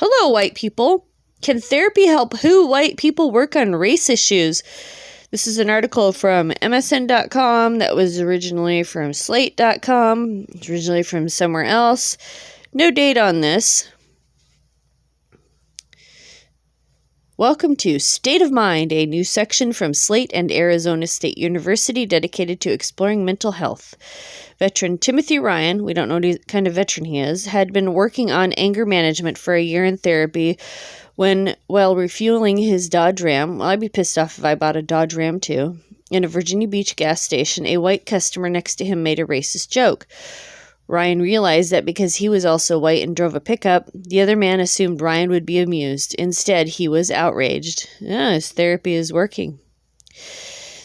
Hello, white people. Can therapy help white people work on race issues? This is an article from MSN.com that was originally from Slate.com. It's originally from somewhere else. No date on this. Welcome to State of Mind, a new section from Slate and Arizona State University dedicated to exploring mental health. Veteran Timothy Ryan, we don't know what kind of veteran he is, had been working on anger management for a year in therapy when, while refueling his Dodge Ram, well, I'd be pissed off if I bought a Dodge Ram too, in a Virginia Beach gas station, a white customer next to him made a racist joke. Ryan realized that because he was also white and drove a pickup, the other man assumed Ryan would be amused. Instead, he was outraged. His therapy is working.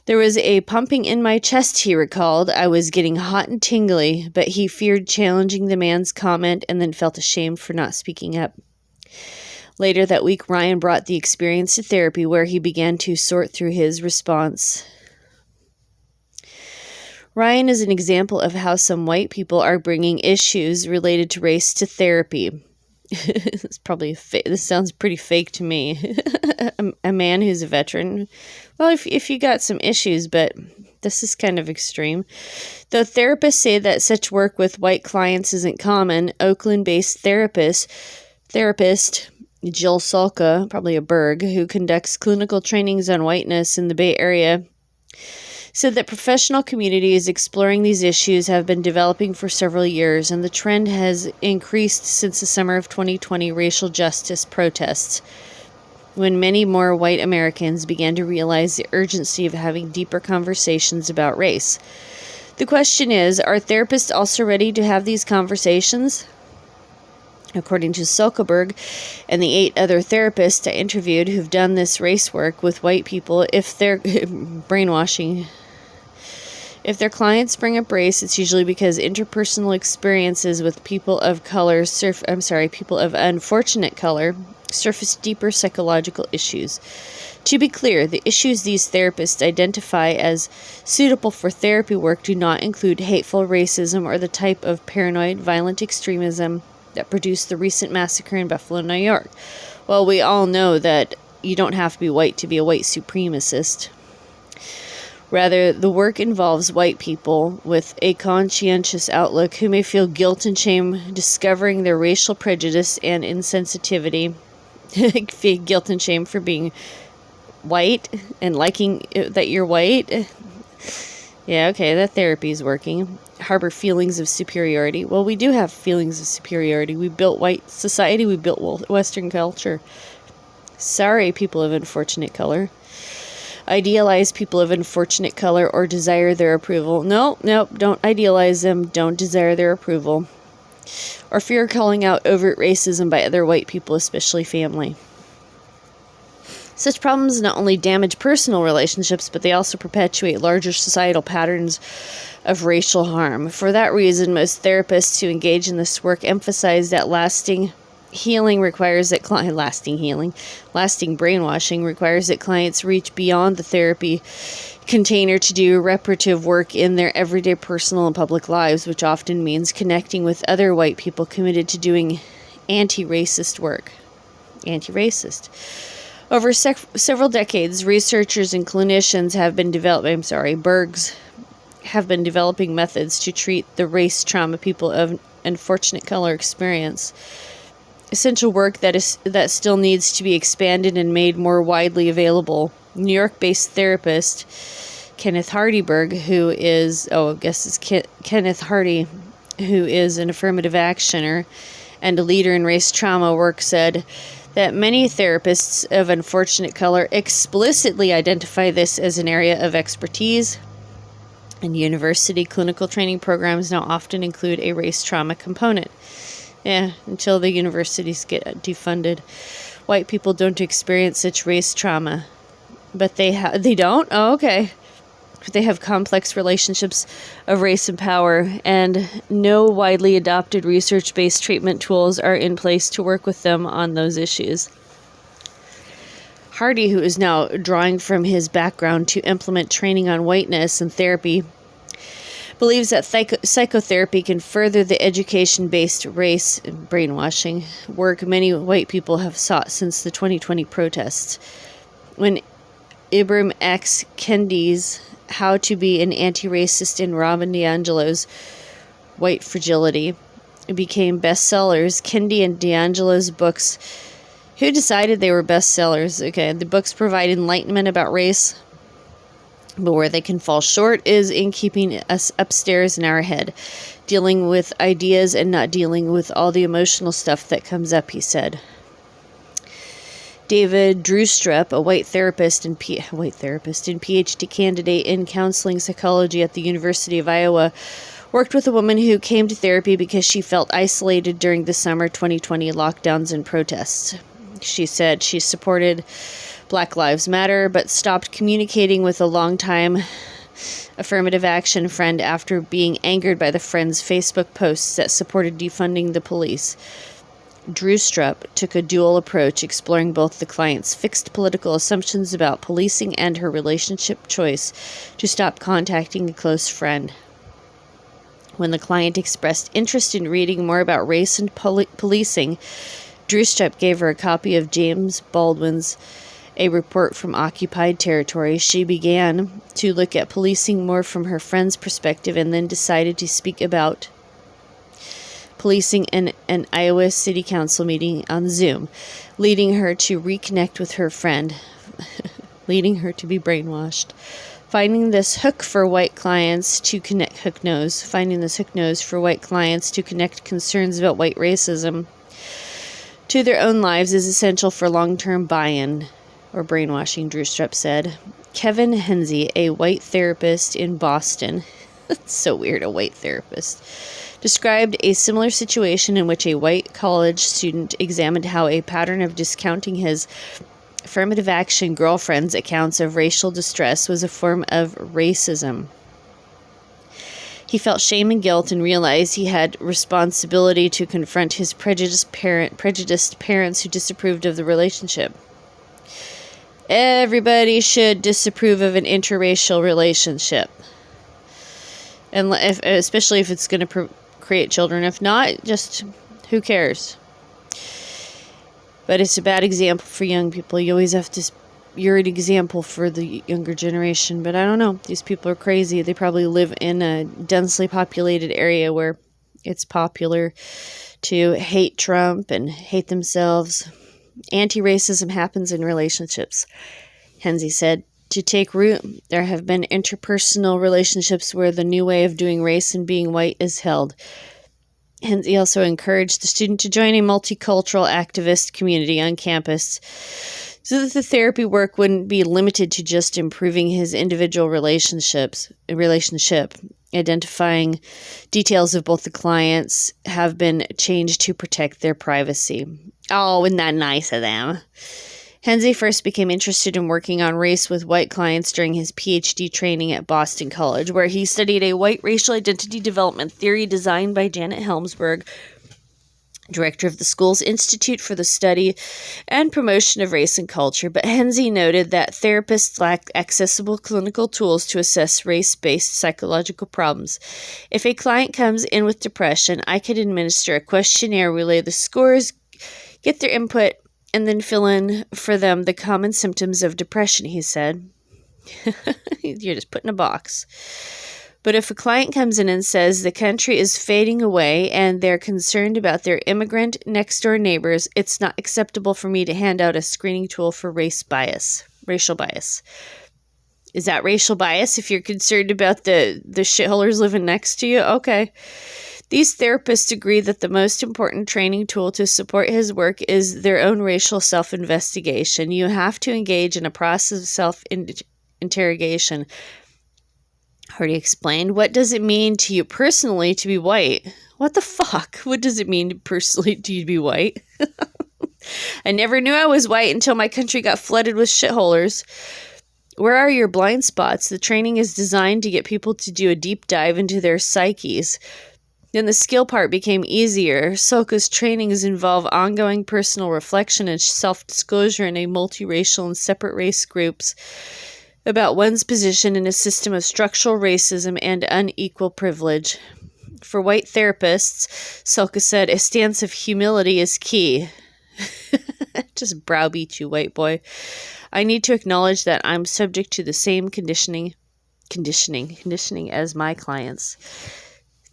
There was a pumping in my chest, he recalled. I was getting hot and tingly, but he feared challenging the man's comment and then felt ashamed for not speaking up. Later that week, Ryan brought the experience to therapy, where he began to sort through his response. Ryan is an example of how some white people are bringing issues related to race to therapy. This sounds pretty fake to me. A man who's a veteran. Well, if you got some issues, but this is kind of extreme. Though therapists say that such work with white clients isn't common, Oakland-based therapist Jill Salka, probably a Berg, who conducts clinical trainings on whiteness in the Bay Area, said that professional communities exploring these issues have been developing for several years, and the trend has increased since the summer of 2020 racial justice protests, when many more white Americans began to realize the urgency of having deeper conversations about race. The question is, are therapists also ready to have these conversations? According to Zuckerberg and the 8 other therapists I interviewed who've done this race work with white people, if they're brainwashing. If their clients bring up race, it's usually because interpersonal experiences with people of unfortunate color surface deeper psychological issues. To be clear, the issues these therapists identify as suitable for therapy work do not include hateful racism or the type of paranoid, violent extremism that produced the recent massacre in Buffalo, New York. Well, we all know that you don't have to be white to be a white supremacist. Rather, the work involves white people with a conscientious outlook who may feel guilt and shame discovering their racial prejudice and insensitivity. Guilt and shame for being white and liking that you're white. Yeah, okay, that therapy is working. Harbor feelings of superiority. Well, we do have feelings of superiority. We built white society. We built Western culture. Sorry, people of unfortunate color. Idealize people of unfortunate color or desire their approval. No, don't idealize them. Don't desire their approval. Or fear calling out overt racism by other white people, especially family. Such problems not only damage personal relationships, but they also perpetuate larger societal patterns of racial harm. For that reason, most therapists who engage in this work emphasize that lasting brainwashing requires that clients reach beyond the therapy container to do reparative work in their everyday personal and public lives, which often means connecting with other white people committed to doing anti-racist work. Over several decades, researchers and clinicians have been Bergs have been developing methods to treat the race trauma people of unfortunate color experience. Essential work that still needs to be expanded and made more widely available. New York-based therapist Kenneth Hardyberg, Kenneth Hardy, who is an affirmative actioner and a leader in race trauma work, said that many therapists of unfortunate color explicitly identify this as an area of expertise, and university clinical training programs now often include a race trauma component. Yeah, until the universities get defunded. White people don't experience such race trauma. But they don't? Oh, okay. They have complex relationships of race and power, and no widely adopted research-based treatment tools are in place to work with them on those issues. Hardy, who is now drawing from his background to implement training on whiteness and therapy, believes that psychotherapy can further the education-based race brainwashing work many white people have sought since the 2020 protests. When Ibram X. Kendi's How to Be an Anti-Racist in Robin DiAngelo's White Fragility became bestsellers, Kendi and DiAngelo's books, who decided they were bestsellers? Okay, the books provide enlightenment about race, but where they can fall short is in keeping us upstairs in our head, dealing with ideas and not dealing with all the emotional stuff that comes up, he said. David Drewstrup, a white therapist and PhD candidate in counseling psychology at the University of Iowa, worked with a woman who came to therapy because she felt isolated during the summer 2020 lockdowns and protests. She said she supported Black Lives Matter, but stopped communicating with a longtime affirmative action friend after being angered by the friend's Facebook posts that supported defunding the police. Drewstrup took a dual approach, exploring both the client's fixed political assumptions about policing and her relationship choice to stop contacting a close friend. When the client expressed interest in reading more about race and policing, Drewstrup gave her a copy of James Baldwin's A Report from Occupied Territory. She began to look at policing more from her friend's perspective and then decided to speak about policing in an Iowa City Council meeting on Zoom, leading her to reconnect with her friend, leading her to be brainwashed. Finding this hook nose for white clients to connect concerns about white racism to their own lives is essential for long-term buy-in, or brainwashing, Drewstrup said. Kevin Henze, a white therapist in Boston, that's so weird, a white therapist, described a similar situation in which a white college student examined how a pattern of discounting his affirmative action girlfriend's accounts of racial distress was a form of racism. He felt shame and guilt and realized he had responsibility to confront his prejudiced parents who disapproved of the relationship. Everybody should disapprove of an interracial relationship, and especially if it's going to create children. If not, just who cares? But it's a bad example for young people. You always have to. You're an example for the younger generation, but I don't know. These people are crazy. They probably live in a densely populated area where it's popular to hate Trump and hate themselves. Anti-racism happens in relationships, Henze said. To take root, there have been interpersonal relationships where the new way of doing race and being white is held. Henze also encouraged the student to join a multicultural activist community on campus so that the therapy work wouldn't be limited to just improving his individual relationship. Identifying details of both the clients have been changed to protect their privacy. Oh, isn't that nice of them? Henze first became interested in working on race with white clients during his PhD training at Boston College, where he studied a white racial identity development theory designed by Janet Helmsberg, director of the school's Institute for the Study and Promotion of Race and Culture. But Henze noted that therapists lack accessible clinical tools to assess race-based psychological problems. If a client comes in with depression, I could administer a questionnaire, relay the scores, get their input, and then fill in for them the common symptoms of depression, he said. You're just put in a box. But if a client comes in and says the country is fading away and they're concerned about their immigrant next-door neighbors, it's not acceptable for me to hand out a screening tool for racial bias. Is that racial bias if you're concerned about the shitholers living next to you? Okay. These therapists agree that the most important training tool to support his work is their own racial self-investigation. You have to engage in a process of self-interrogation. Already explained. What does it mean to you personally to be white? What the fuck? What does it mean personally to you to be white? I never knew I was white until my country got flooded with shitholers. Where are your blind spots? The training is designed to get people to do a deep dive into their psyches. Then the skill part became easier. Soka's trainings involve ongoing personal reflection and self-disclosure in a multiracial and separate race groups. about one's position in a system of structural racism and unequal privilege. For white therapists, Selka said, a stance of humility is key. Just browbeat you, white boy. I need to acknowledge that I'm subject to the same conditioning as my clients.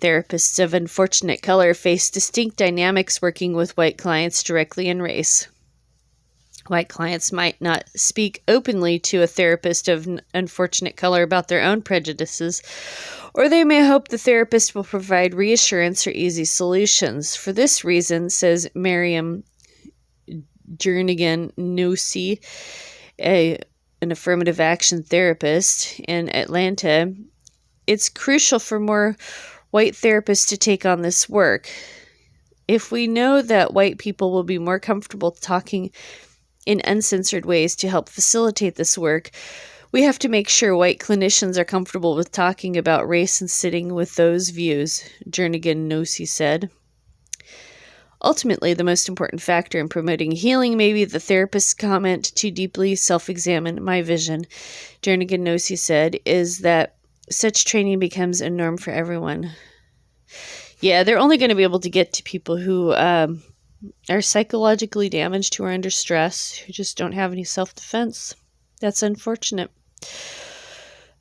Therapists of unfortunate color face distinct dynamics working with white clients directly in race. White clients might not speak openly to a therapist of unfortunate color about their own prejudices, or they may hope the therapist will provide reassurance or easy solutions. For this reason, says Miriam Jernigan Nussi, an affirmative action therapist in Atlanta, it's crucial for more white therapists to take on this work. If we know that white people will be more comfortable talking in uncensored ways to help facilitate this work, we have to make sure white clinicians are comfortable with talking about race and sitting with those views, Jernigan Nussi said. Ultimately, the most important factor in promoting healing may be the therapist's comment to deeply self-examine my vision, Jernigan Nussi said, is that such training becomes a norm for everyone. Yeah, they're only going to be able to get to people who are psychologically damaged, who are under stress, who just don't have any self-defense. That's unfortunate.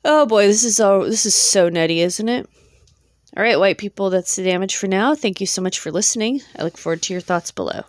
Oh boy, this is so nutty, isn't it? All right, white people, that's the damage for now. Thank you so much for listening. I look forward to your thoughts below.